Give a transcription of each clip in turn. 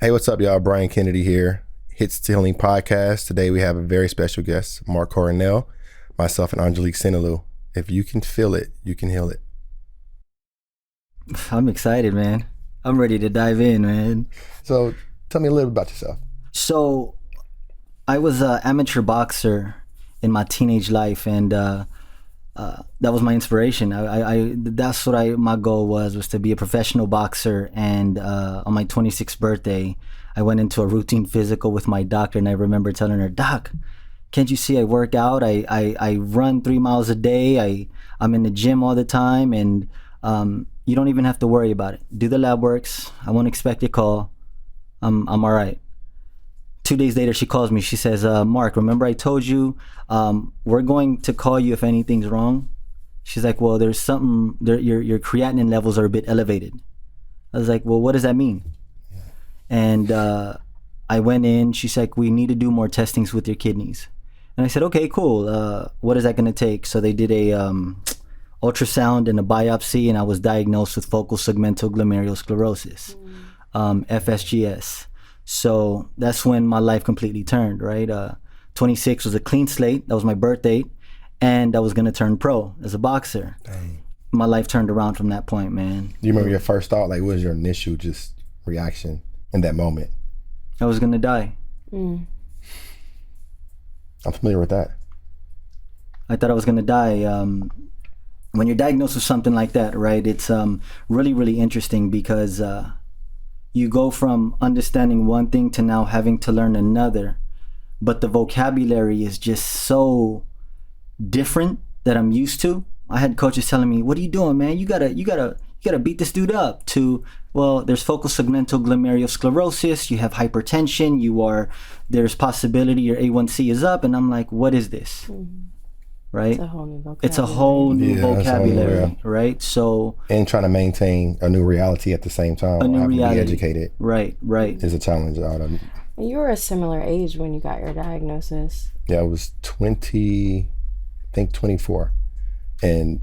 Hey, what's up, y'all? Brian Kennedy here. Hits Healing Podcast. Today we have a very special guest, Marc Coronel, myself, and Angélique Cinélu. If you can feel it, you can heal it. I'm excited, man. I'm ready to dive in, man. So tell me a little bit about yourself. So I was an amateur boxer in my teenage life, and that was my inspiration. That's what my goal was to be a professional boxer. And on my 26th birthday, I went into a routine physical with my doctor, and I remember telling her, "Doc, can't you see I work out? I run 3 miles a day. I'm in the gym all the time, and you don't even have to worry about it. Do the lab works. I won't expect your call. I'm all right." 2 days later, she calls me. She says, "Marc, remember I told you we're going to call you if anything's wrong?" She's like, "Well, there's something. Your creatinine levels are a bit elevated." I was like, "Well, what does that mean?" And I went in. She's like, "We need to do more testings with your kidneys." And I said, "Okay, cool. What is that going to take?" So they did a ultrasound and a biopsy, and I was diagnosed with focal segmental glomerulosclerosis, FSGS. So that's when my life completely turned, right? 26 was a clean slate. That was my birth date. And I was going to turn pro as a boxer. Dang. My life turned around from that point, man. Do you remember your first thought? Like, what was your initial just reaction in that moment? I was going to die. I'm familiar with that. I thought I was going to die. When you're diagnosed with something like that, right, it's really, really interesting because you go from understanding one thing to now having to learn another, but the vocabulary is just so different that I'm used to. I had coaches telling me, "What are you doing, man? You gotta beat this dude up." To, well, there's focal segmental glomerulosclerosis, you have hypertension, there's possibility your A1C is up, and I'm like, what is this? Right? It's a whole new vocabulary. It's a whole new vocabulary, right? So, and trying to maintain a new reality at the same time. A new having reality. To be educated. Right. Is a challenge. You were a similar age when you got your diagnosis. Yeah, I was 24. And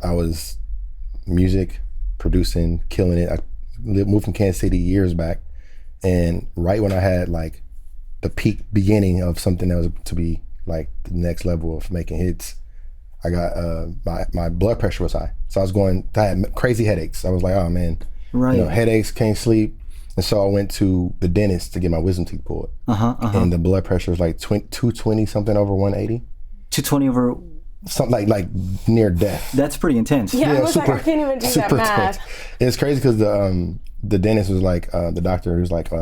I was music, producing, killing it. I moved from Kansas City years back. And right when I had like the peak beginning of something that was to be like the next level of making hits, I got my blood pressure was high. So I had crazy headaches. I was like, oh man, right. Headaches, can't sleep. And so I went to the dentist to get my wisdom teeth pulled. And the blood pressure was like 220 something over 180. 220 over something like near death. That's pretty intense. Yeah, I was like, I can't even do that math. It's crazy because the dentist was like, the doctor was like,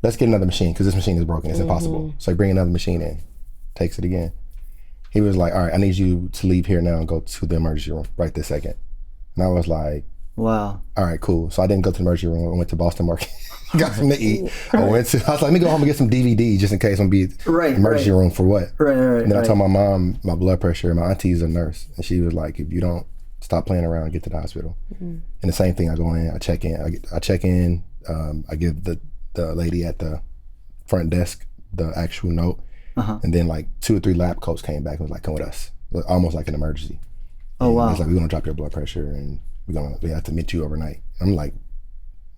let's get another machine because this machine is broken. It's impossible. So bring another machine in. Takes it again. He was like, all right, I need you to leave here now and go to the emergency room right this second. And I was like, wow. All right, cool. So I didn't go to the emergency room. I went to Boston Market, got something to eat. I was like, let me go home and get some DVD just in case I'm be emergency room for what? Right. And then I told my mom my blood pressure. My auntie's a nurse, and she was like, if you don't stop playing around, get to the hospital. And the same thing, I go in, I check in. I give the lady at the front desk the actual note. And then like 2 or 3 lab coats came back and was like, come with us. Almost like an emergency. Oh, wow. It's like, we're gonna drop your blood pressure and we have to admit you overnight. I'm like,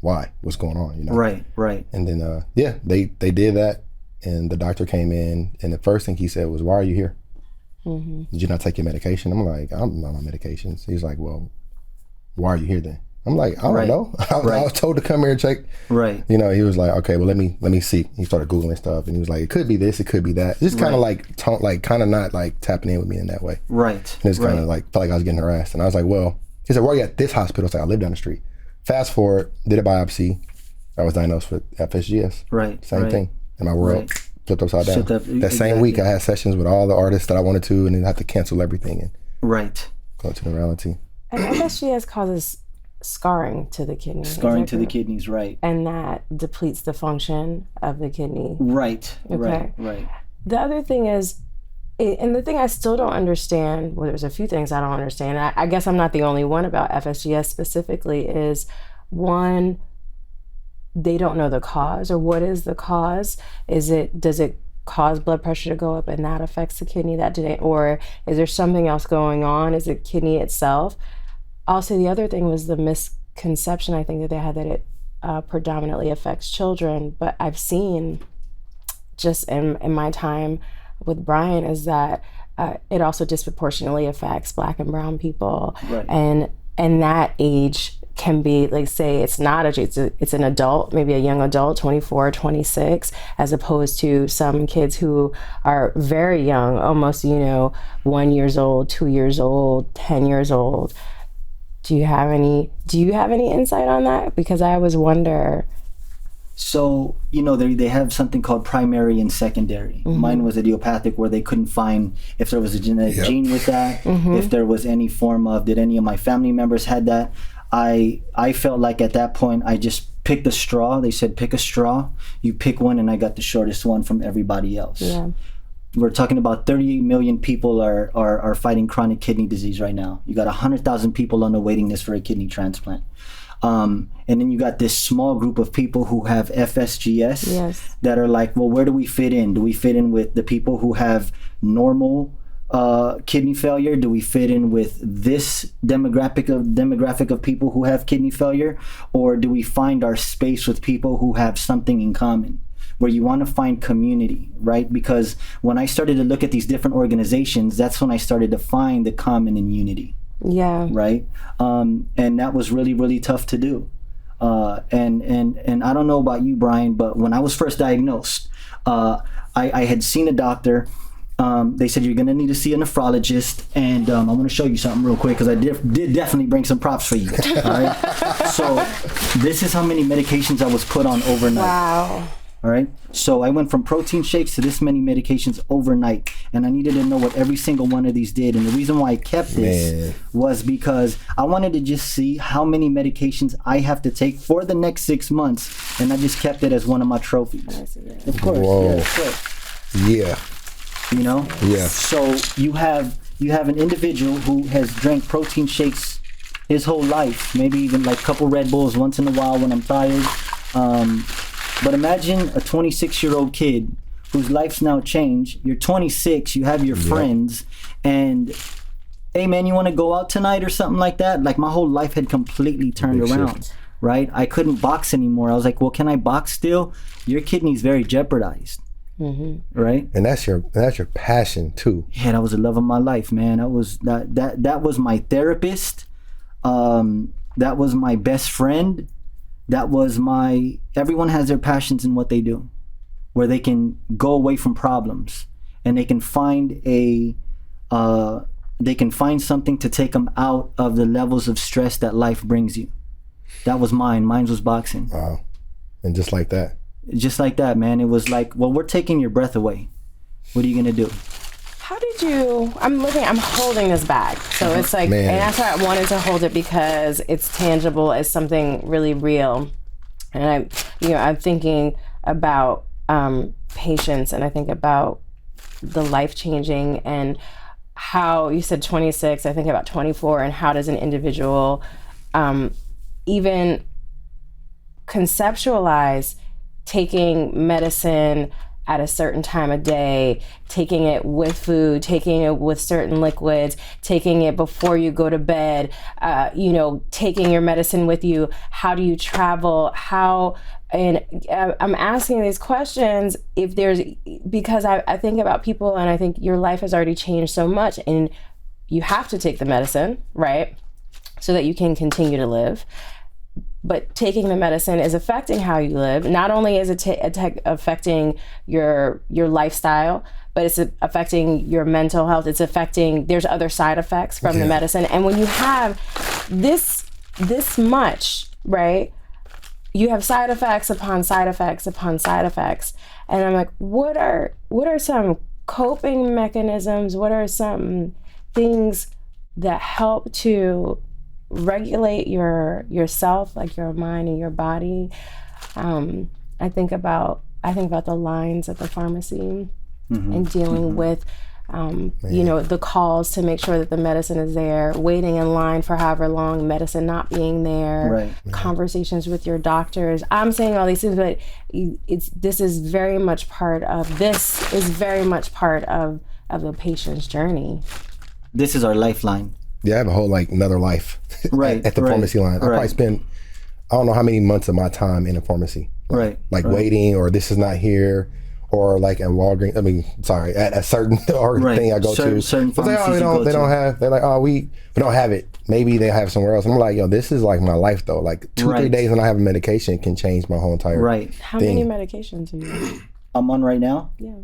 why? What's going on? Right. And then they did that, and the doctor came in, and the first thing he said was, why are you here? Did you not take your medication? I'm like, I'm not on medications. He's like, well, why are you here then? I'm like, I don't know. I was told to come here and check. Right. He was like, okay, well, let me see. He started Googling stuff, and he was like, it could be this, it could be that. Just kind of kind of not like tapping in with me in that way. Right. And it's kind of like, felt like I was getting harassed. And I was like, well, he said, where are you at this hospital? I was like, I live down the street. Fast forward, did a biopsy. I was diagnosed with FSGS. Right. Same thing. And my world flipped upside down. That same week, I had sessions with all the artists that I wanted to, and then I had to cancel everything and go to the reality. And FSGS causes scarring to the kidney. Scarring to the kidneys, right. And that depletes the function of the kidney. Right. Okay. Right. The other thing is, and the thing I still don't understand, well, there's a few things I don't understand. I guess I'm not the only one about FSGS specifically, is one, they don't know the cause, or what is the cause? Does it cause blood pressure to go up and that affects the kidney or is there something else going on? Is it kidney itself? Also, the other thing was the misconception I think that they had that predominantly affects children, but I've seen just in my time with Brian is that it also disproportionately affects Black and brown people. Right. And that age can be, like, say it's not it's an adult, maybe a young adult, 24, 26, as opposed to some kids who are very young, almost, 1 year old, 2 years old, 10 years old. Do you have any insight on that? Because I always wonder. So, they have something called primary and secondary. Mm-hmm. Mine was idiopathic, where they couldn't find if there was a genetic gene with that, Mm-hmm. if there was any form of, did any of my family members had that. I felt like at that point, I just picked a straw. They said, pick a straw. You pick one, and I got the shortest one from everybody else. Yeah. We're talking about 38 million people are fighting chronic kidney disease right now. You got 100,000 people on the waiting list for a kidney transplant. And then you got this small group of people who have FSGS that are like, well, where do we fit in? Do we fit in with the people who have normal kidney failure? Do we fit in with this demographic of people who have kidney failure? Or do we find our space with people who have something in common? Where you want to find community, right? Because when I started to look at these different organizations, that's when I started to find the common in unity. Yeah. Right. And that was really, really tough to do. And I don't know about you, Brian, but when I was first diagnosed, I had seen a doctor. They said, you're going to need to see a nephrologist. And I want to show you something real quick, because I did definitely bring some props for you. All right. So this is how many medications I was put on overnight. Wow. All right. So I went from protein shakes to this many medications overnight, and I needed to know what every single one of these did. And the reason why I kept this was because I wanted to just see how many medications I have to take for the next 6 months, and I just kept it as one of my trophies. Of course. Whoa. Yeah, of course. Yeah. Yeah. So you have an individual who has drank protein shakes his whole life, maybe even like a couple Red Bulls once in a while when I'm tired. But imagine a 26-year-old kid whose life's now changed. You're 26, you have your friends, and hey man, you want to go out tonight or something like that? Like, my whole life had completely turned around, right? I couldn't box anymore. I was like, well, can I box still? Your kidney's very jeopardized. Mm-hmm. Right? And that's your passion too. Yeah, that was the love of my life, man. That was my therapist. That was my best friend. That was everyone has their passions in what they do, where they can go away from problems and they can find something to take them out of the levels of stress that life brings you. That was mine. Mine was boxing. Wow. And just like that. Just like that, man. It was like, well, we're taking your breath away. What are you going to do? How did you, I'm holding this bag. So it's like, Man. and that's why I wanted to hold it, because it's tangible, as something really real. And I'm thinking about patience, and I think about the life-changing, and how you said 26, I think about 24, and how does an individual even conceptualize taking medicine at a certain time of day, taking it with food, taking it with certain liquids, taking it before you go to bed, taking your medicine with you. How do you travel? And I'm asking these questions because I think about people, and I think your life has already changed so much, and you have to take the medicine, right? So that you can continue to live. But taking the medicine is affecting how you live. Not only is it affecting your lifestyle, but it's affecting your mental health. It's affecting, there's other side effects from the medicine. And when you have this much, right, you have side effects upon side effects upon side effects. And I'm like, what are some coping mechanisms? What are some things that help to regulate yourself, like your mind and your body? I think about the lines at the pharmacy, and dealing with the calls to make sure that the medicine is there, waiting in line for however long, medicine not being there, conversations with your doctors. I'm saying all these things, but this is very much part of the patient's journey. This is our lifeline. Yeah, I have a whole another life at the pharmacy line. I probably spend I don't know how many months of my time in a pharmacy. Right. Waiting, or this is not here, or like at Walgreens. I mean, sorry, at a certain thing I go to. Certain It's like, pharmacies they don't have. They're like, oh, we don't have it. Maybe they have somewhere else. And I'm like, yo, this is like my life though. Like 2-3 days when I have a medication can change my whole entire How thing. many medications are you on? I'm on right now. Yeah.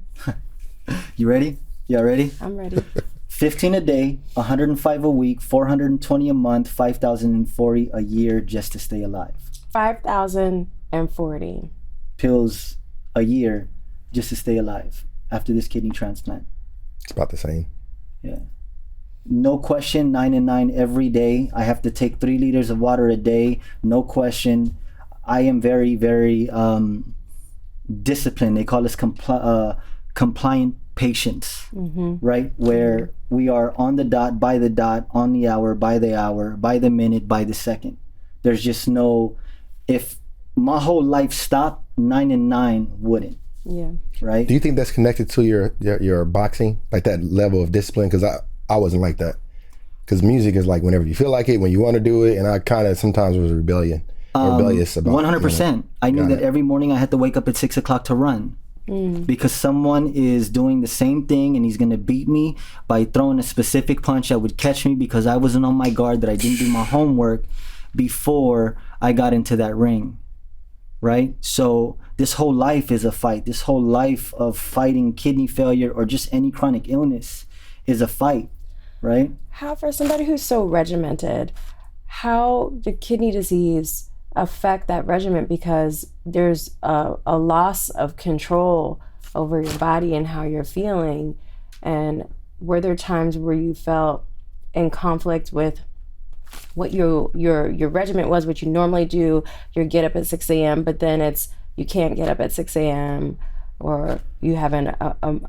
You ready? Y'all ready? I'm ready. 15 a day, 105 a week, 420 a month, 5,040 a year just to stay alive. 5,040 pills a year just to stay alive after this kidney transplant. It's about the same. Yeah. No question, 9 and 9 every day. I have to take 3 liters of water a day. No question. I am very, very disciplined. They call us compliant patients, right? Where we are on the dot, by the dot, on the hour, by the minute, by the second. There's just no, if my whole life stopped, 9 and 9 wouldn't. Yeah. Right? Do you think that's connected to your boxing, like that level of discipline? Because I wasn't like that. Because music is like whenever you feel like it, when you want to do it, and I kind of sometimes was rebellious about 100%. I knew that every morning I had to wake up at 6 o'clock to run. Because someone is doing the same thing and he's gonna beat me by throwing a specific punch that would catch me because I wasn't on my guard, that I didn't do my homework before I got into that ring, right? So this whole life is a fight. This whole life of fighting kidney failure or just any chronic illness is a fight, right? How, for somebody who's so regimented, how did kidney disease affect that regimen? Because there's a loss of control over your body and how you're feeling. And were there times where you felt in conflict with what your regimen was, what you normally do? You get up at 6 a.m., but then it's you can't get up at 6 a.m. or you have an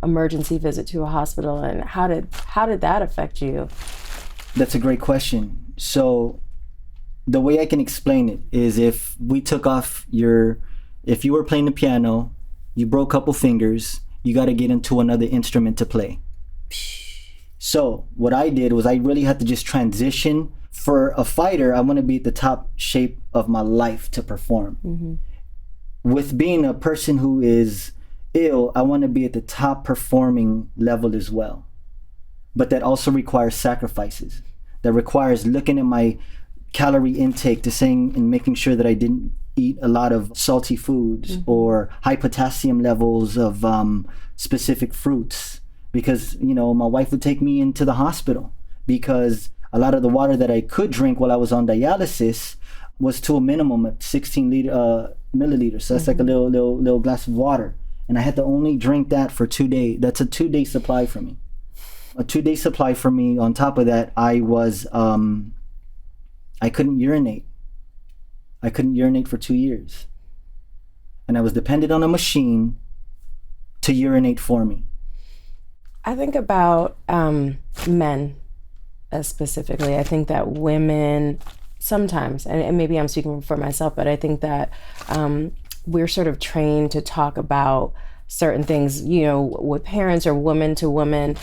emergency visit to a hospital. And how did that affect you? That's a great question. So the way I can explain it is if we took off if you were playing the piano, you broke a couple fingers, you got to get into another instrument to play. So what I did was I really had to just transition. For a fighter, I want to be at the top shape of my life to perform. With being a person who is ill, I want to be at the top performing level as well. But that also requires sacrifices. That requires looking at my calorie intake to saying and making sure that I didn't eat a lot of salty foods or high potassium levels of specific fruits, because my wife would take me into the hospital because a lot of the water that I could drink while I was on dialysis was to a minimum of 16 milliliters. So that's like a little glass of water, and I had to only drink that for 2 days. That's a 2-day supply for me. A 2-day supply for me. On top of that, I couldn't urinate. I couldn't urinate for 2 years. And I was dependent on a machine to urinate for me. I think about men specifically. I think that women sometimes, and maybe I'm speaking for myself, but I think that we're sort of trained to talk about certain things, with parents or woman to woman.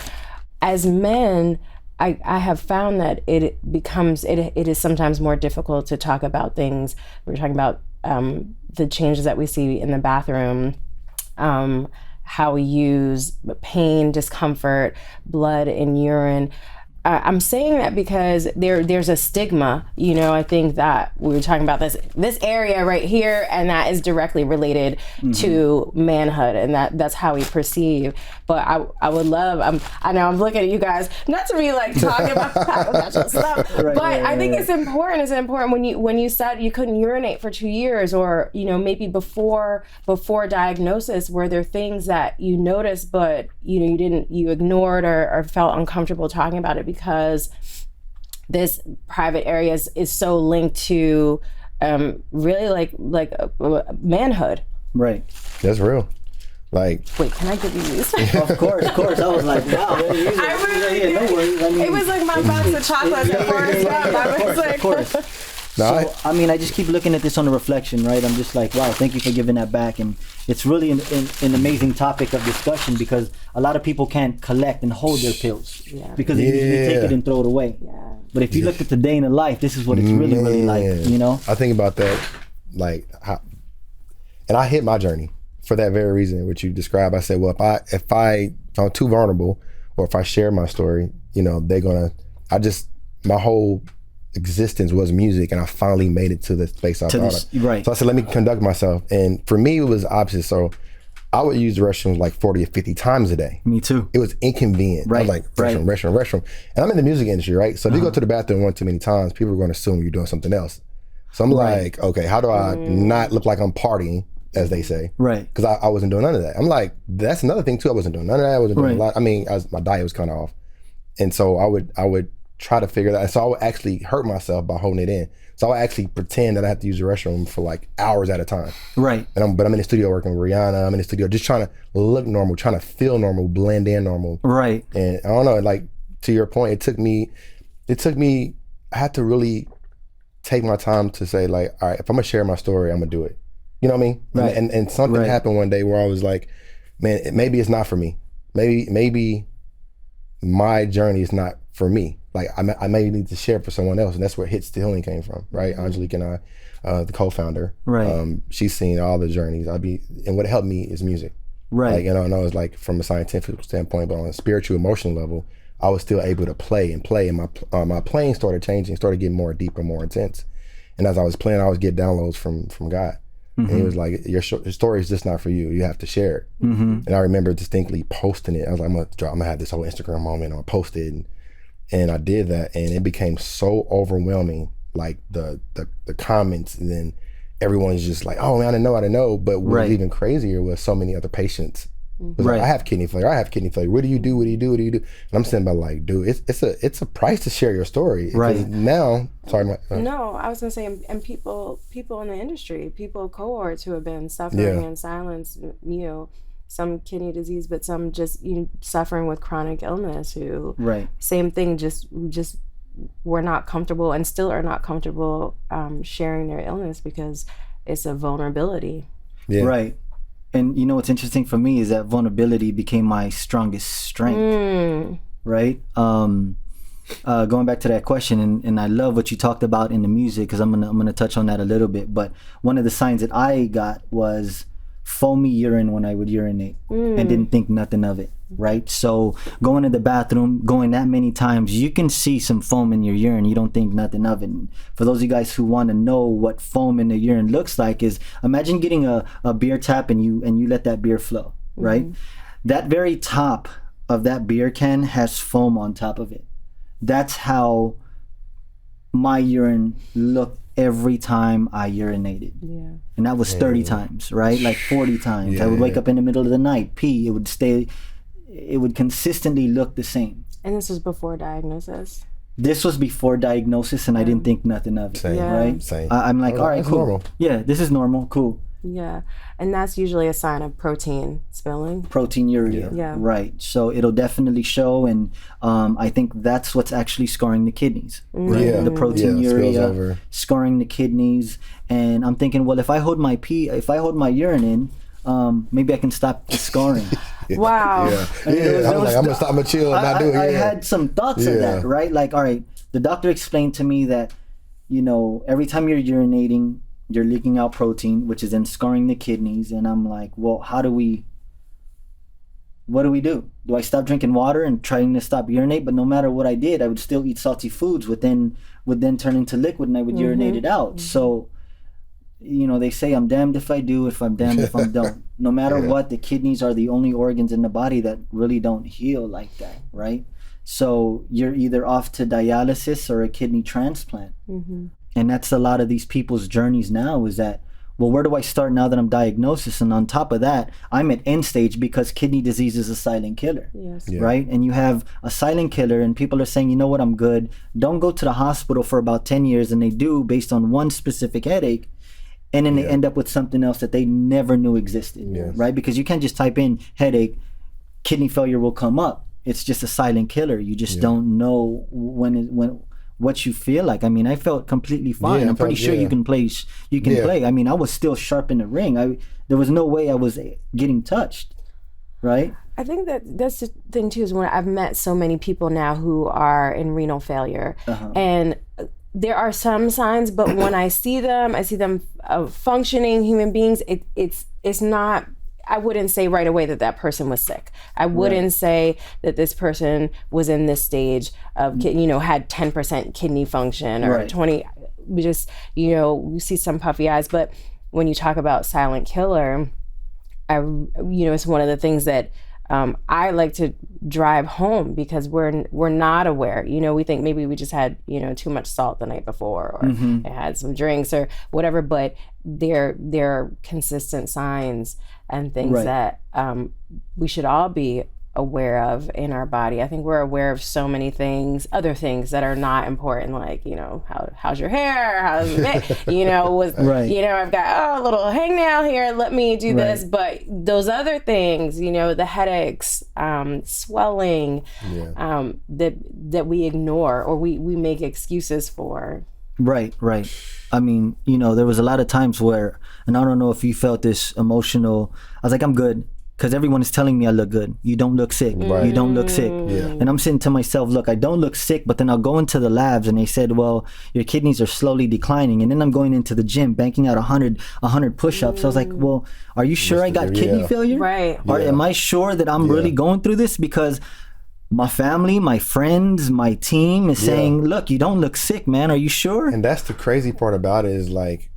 As men, I have found that it is sometimes more difficult to talk about things. We're talking about the changes that we see in the bathroom, how we use pain, discomfort, blood and urine. I'm saying that because there's a stigma, I think that we were talking about this area right here, and that is directly related to manhood, and that's how we perceive. But I would love, I know I'm looking at you guys, not to be like talking about that stuff, but I think it's important. It's important when you said you couldn't urinate for 2 years, or maybe before diagnosis, were there things that you noticed but you ignored or felt uncomfortable talking about it because this private area is so linked to really like manhood. Right. That's real. Like, wait, can I give you these? Of course. I was like, wow. No worries. It was like my box of chocolates before it stopped. I was like, of course. I just keep looking at this on the reflection, right? I'm just like, wow, thank you for giving that back. And it's really an amazing topic of discussion because a lot of people can't collect and hold their pills because they usually take it and throw it away. Yeah. But if you look at the day in the life, this is what it's really like, I think about that like how, and I hit my journey for that very reason, which you described. I said, well, if I'm too vulnerable, or if I share my story, you know, my whole existence was music, and I finally made it to the space I thought of. Right. So I said, let me conduct myself. And for me, it was the opposite. So I would use the restroom like 40 or 50 times a day. Me too. It was inconvenient. Right. I was like, restroom. And I'm in the music industry, right? So if you go to the bathroom one too many times, people are going to assume you're doing something else. So I'm like, okay, how do I not look like I'm partying, as they say? Right. Because I wasn't doing none of that. I'm like, that's another thing too. I wasn't doing none of that. I wasn't doing a lot. I mean, my diet was kind of off. And so I would try to figure that. And so I would actually hurt myself by holding it in. So I would actually pretend that I have to use the restroom for like hours at a time. Right. But I'm in the studio working with Rihanna. I'm in the studio just trying to look normal, trying to feel normal, blend in normal. Right. And I don't know, like to your point, it took me, I had to really take my time to say like, all right, if I'm gonna share my story, I'm gonna do it. You know what I mean? Right. And something happened one day where I was like, man, maybe it's not for me. Maybe my journey is not for me. Like I may need to share for someone else, and that's where Hits to Healing came from, right? Angélique and I, the co-founder, right? She's seen all the journeys. And what helped me is music, right? Like, you know, I know it's like from a scientific standpoint, but on a spiritual, emotional level, I was still able to play, and my playing started changing, started getting more deeper, more intense. And as I was playing, I was getting downloads from God. And he was like, your story is just not for you. You have to share it. And I remember distinctly posting it. I was like, I'm gonna have this whole Instagram moment. I'm gonna post it, and I did that, and it became so overwhelming. Like the comments, and then everyone's just like, oh man, I didn't know. But what was even crazier was so many other patients. Was like, I have kidney failure. What do you do? And I'm sitting back like, dude, it's a price to share your story. Right. Now, sorry. No, I was gonna say, and people in the industry, cohorts who have been suffering in silence, you know, some kidney disease, but some just suffering with chronic illness who, same thing, just were not comfortable and still are not comfortable sharing their illness because it's a vulnerability. Yeah. Right. And you know what's interesting for me is that vulnerability became my strongest strength, right? Going back to that question, and I love what you talked about in the music, because I'm gonna touch on that a little bit. But one of the signs that I got was foamy urine when I would urinate and didn't think nothing of it, right? So going to the bathroom, going that many times, you can see some foam in your urine. You don't think nothing of it. And for those of you guys who want to know what foam in the urine looks like, is imagine getting a beer tap and you let that beer flow, right? That very top of that beer can has foam on top of it. That's how my urine looked every time I urinated. Yeah. And that was 30 times, right? Like 40 times. I would wake up in the middle of the night, pee, it would consistently look the same. And this was before diagnosis? This was before diagnosis, and I didn't think nothing of it, right? Same. I'm like, all right, cool. Normal. Yeah, this is normal, cool. Yeah, and that's usually a sign of protein spilling. Proteinuria, right. So it'll definitely show, and I think that's what's actually scarring the kidneys, right? The proteinuria, scarring the kidneys. And I'm thinking, well, if I hold my urine in, maybe I can stop the scarring. Wow. I was like, I'm gonna chill and not do it. I had some thoughts of that, right? Like, all right, the doctor explained to me that, you know, every time you're urinating, you're leaking out protein, which is then scarring the kidneys. And I'm like, well, what do we do? Do I stop drinking water and trying to stop urinate? But no matter what I did, I would still eat salty foods, would then turn into liquid, and I would urinate it out. So, you know, they say I'm damned if I do, if I'm damned if I don't. No matter what, the kidneys are the only organs in the body that really don't heal like that, right? So you're either off to dialysis or a kidney transplant. And that's a lot of these people's journeys now, is that, well, where do I start now that I'm diagnosed? And on top of that, I'm at end stage because kidney disease is a silent killer, right? And you have a silent killer, and people are saying, you know what, I'm good. Don't go to the hospital for about 10 years, and they do based on one specific headache. And then they end up with something else that they never knew existed, right? Because you can't just type in headache, kidney failure will come up. It's just a silent killer. You just don't know when what you feel like. I mean, I felt completely fine. I'm pretty sure you can play. I mean, I was still sharp in the ring. There was no way I was getting touched, right? I think that's the thing too, is when I've met so many people now who are in renal failure, and there are some signs, but when I see them functioning human beings. It's not. I wouldn't say right away that person was sick. I wouldn't say that this person was in this stage of, had 10% kidney function or 20. We just, we see some puffy eyes. But when you talk about silent killer, it's one of the things that I like to drive home, because we're not aware. We think maybe we just had too much salt the night before, or had some drinks or whatever. But there are consistent signs and things that we should all be aware of in our body. I think we're aware of so many things, other things that are not important, like how's your hair, how's it, I've got a little hangnail here, let me do this. But those other things, the headaches, swelling, that we ignore, or we make excuses for. Right. I mean, there was a lot of times where, and I don't know if you felt this emotional, I was like, I'm good. Because everyone is telling me I look good. You don't look sick. You don't look sick. Yeah. And I'm saying to myself, look, I don't look sick, but then I'll go into the labs and they said, well, your kidneys are slowly declining. And then I'm going into the gym, banking out 100 push-ups. I was like, well, are you sure I got kidney failure? Right. Or am I sure that I'm really going through this? Because my family, my friends, my team is saying, look, you don't look sick, man. Are you sure? And that's the crazy part about it, is like,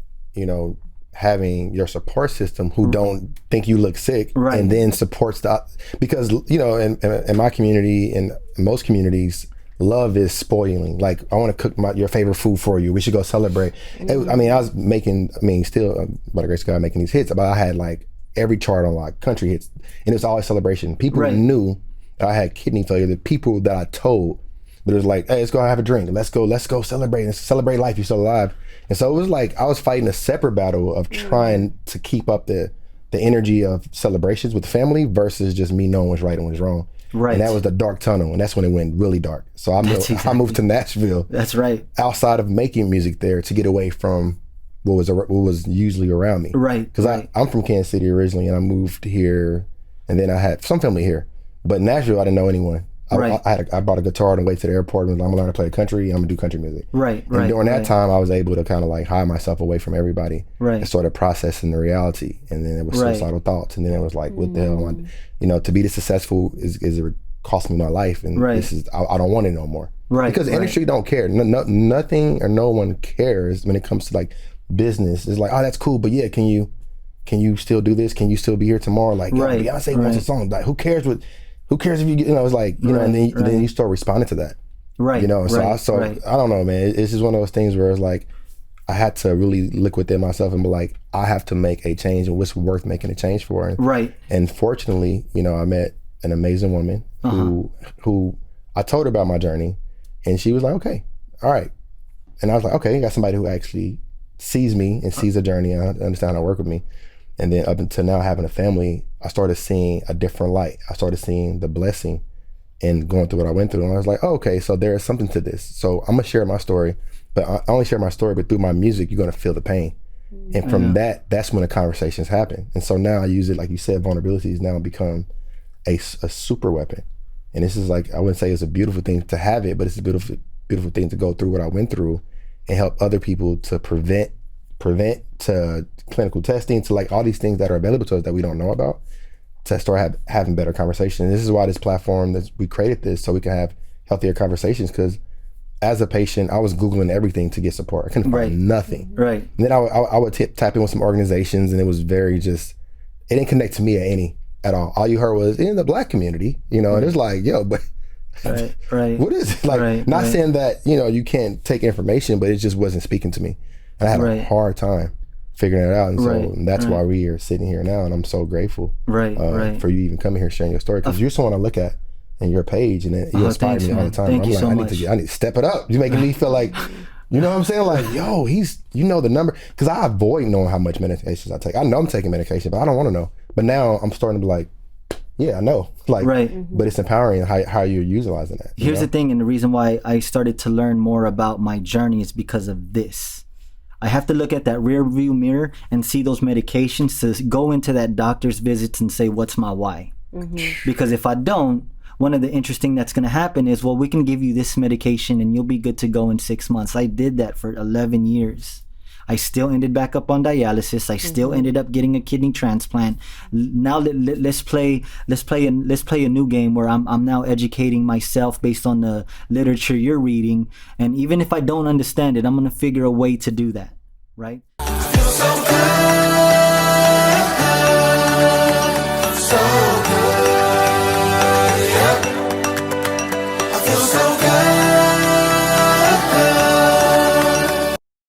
having your support system who don't think you look sick, and then supports because in my community, in most communities, love is spoiling. Like, I want to cook your favorite food for you, we should go celebrate. I was still by the grace of God making these hits, but I had like every chart on like country hits, and it was always celebration. People knew I had kidney failure, the people that I told, but it was like, hey, let's go have a drink, let's go celebrate, and celebrate life, you're still alive. And so it was like I was fighting a separate battle of trying to keep up the energy of celebrations with family versus just me knowing what's right and what's wrong. Right. And that was the dark tunnel, and that's when it went really dark. So I moved to Nashville. That's right. Outside of making music there, to get away from what was usually around me. Right. Because I'm from Kansas City originally, and I moved here, and then I had some family here. But Nashville, I didn't know anyone. I bought a guitar on the way to the airport and was like, I'm gonna learn to play country, I'm gonna do country music. And during that time, I was able to kind of like hide myself away from everybody and sort of processing the reality. And then it was suicidal thoughts, and then it was like, what the hell? To be this successful is it cost me my life, and this is I don't want it no more. Because the industry don't care. Nothing or no one cares when it comes to like business. It's like, oh, that's cool, but yeah, can you still do this? Can you still be here tomorrow? Like, Beyonce wants a song. Like, who cares if you get, it's like, and then you start responding to that. I don't know, man. It's just one of those things where it's like, I had to really look within myself and be like, I have to make a change, and what's worth making a change for. And fortunately, I met an amazing woman who I told her about my journey, and she was like, okay, all right. And I was like, okay, you got somebody who actually sees me and sees a journey and understand how to work with me. And then up until now, having a family, I started seeing a different light. I started seeing the blessing and going through what I went through. And I was like, oh, okay, so there is something to this. So I'm gonna share my story, but I only share my story, but through my music, you're gonna feel the pain. And from that's when the conversations happen. And so now I use it, like you said, vulnerabilities now become a super weapon. And this is like, I wouldn't say it's a beautiful thing to have it, but it's a beautiful thing to go through what I went through and help other people to prevent to clinical testing, to like all these things that are available to us that we don't know about, to start having better conversations. And this is why this platform, we created this, so we can have healthier conversations. Because as a patient, I was Googling everything to get support. I couldn't find nothing. And then I would tap in with some organizations, and it was very it didn't connect to me at all. All you heard was in the Black community, and it's like, yo, but what is it? Like, not saying that, you can't take information, but it just wasn't speaking to me. And I had a hard time figuring it out. And so that's why we are sitting here now. And I'm so grateful for you even coming here sharing your story. Because you're someone I look at in your page, and you inspire me all the time. Thank you so much. I need to step it up. You're making me feel like, you know what I'm saying? Like, yo, the number. Because I avoid knowing how much medications I take. I know I'm taking medication, but I don't want to know. But now I'm starting to be like, yeah, I know. Like, but it's empowering how you're utilizing that. Here's the thing, and the reason why I started to learn more about my journey is because of this. I have to look at that rear view mirror and see those medications to go into that doctor's visits and say, what's my why? Because if I don't, one of the interesting that's going to happen is, well, we can give you this medication and you'll be good to go in 6 months. I did that for 11 years. I still ended back up on dialysis. I still ended up getting a kidney transplant. Now let's play a new game where I'm now educating myself based on the literature you're reading. And even if I don't understand it, I'm gonna figure a way to do that, right? Feel so good.